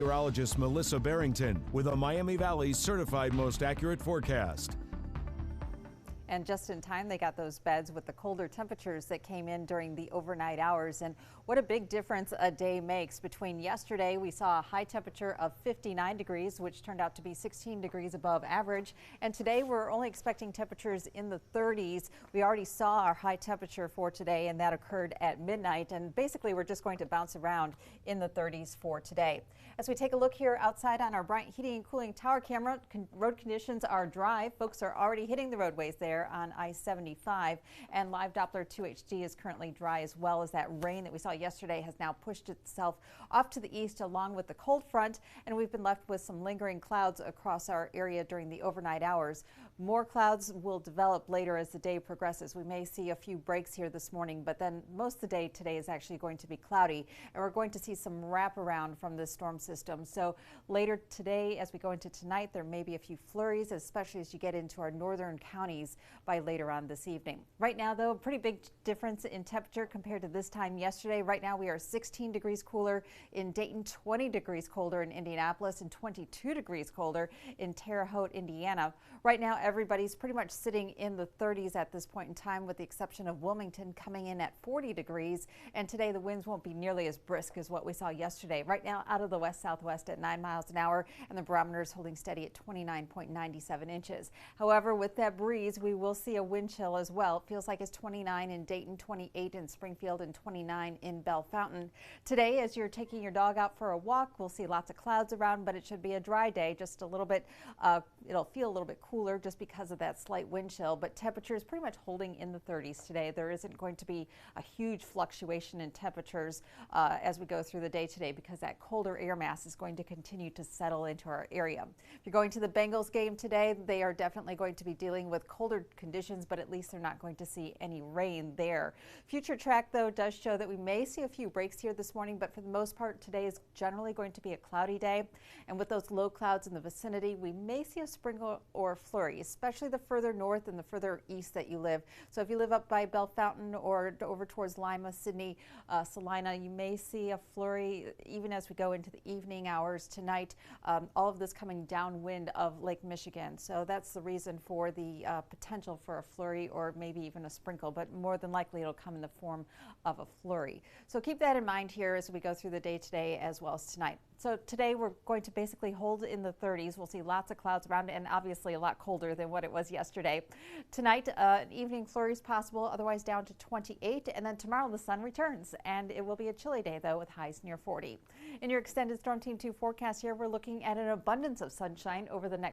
Meteorologist Melissa Barrington with a Miami Valley certified most accurate forecast. And just in time, they got those beds with the colder temperatures that came in during the overnight hours. And what a big difference a day makes. Between yesterday, we saw a high temperature of 59 degrees, which turned out to be 16 degrees above average. And today, we're only expecting temperatures in the 30s. We already saw our high temperature for today, and that occurred at midnight. And basically, we're just going to bounce around in the 30s for today. As we take a look here outside on our Bryant Heating and Cooling Tower camera, road conditions are dry. Folks are already hitting the roadways there on I-75, and live Doppler 2HD is currently dry, as well as that rain that we saw yesterday has now pushed itself off to the east along with the cold front, and we've been left with some lingering clouds across our area during the overnight hours. More clouds will develop later as the day progresses. We may see a few breaks here this morning, but then most of the day today is actually going to be cloudy, and we're going to see some wraparound from this storm system. So later today, as we go into tonight, there may be a few flurries, especially as you get into our northern counties by later on this evening. Right now, though, a pretty big difference in temperature compared to this time yesterday. Right now, we are 16 degrees cooler in Dayton, 20 degrees colder in Indianapolis, and 22 degrees colder in Terre Haute, Indiana. Right now, everybody's pretty much sitting in the 30s at this point in time, with the exception of Wilmington coming in at 40 degrees. And today, the winds won't be nearly as brisk as what we saw yesterday. Right now, out of the west-southwest at 9 miles an hour, and the barometer is holding steady at 29.97 inches. However, with that breeze, we will see a wind chill as well. It feels like it's 29 in Dayton, 28 in Springfield, and 29 in Bellefontaine. Today, as you're taking your dog out for a walk, we'll see lots of clouds around, but it should be a dry day. Just a little bit, it'll feel a little bit cooler just because of that slight wind chill, but temperatures pretty much holding in the 30s today. There isn't going to be a huge fluctuation in temperatures as we go through the day today, because that colder air mass is going to continue to settle into our area. If you're going to the Bengals game today, they are definitely going to be dealing with colder conditions, but at least they're not going to see any rain there. Future track, though, does show that we may see a few breaks here this morning, but for the most part, today is generally going to be a cloudy day. And with those low clouds in the vicinity, we may see a sprinkle or flurry, especially the further north and the further east that you live. So if you live up by Bellefontaine or over towards Lima, Sidney, Salina, you may see a flurry even as we go into the evening hours tonight. All of this coming downwind of Lake Michigan. So that's the reason for the potential for a flurry or maybe even a sprinkle, but more than likely it'll come in the form of a flurry. So keep that in mind here as we go through the day today as well as tonight. So today we're going to basically hold in the 30s. We'll see lots of clouds around and obviously a lot colder than what it was yesterday. Tonight, evening flurries possible, otherwise down to 28. And then tomorrow the sun returns, and it will be a chilly day though with highs near 40. In your extended Storm Team 2 forecast here, we're looking at an abundance of sunshine over the next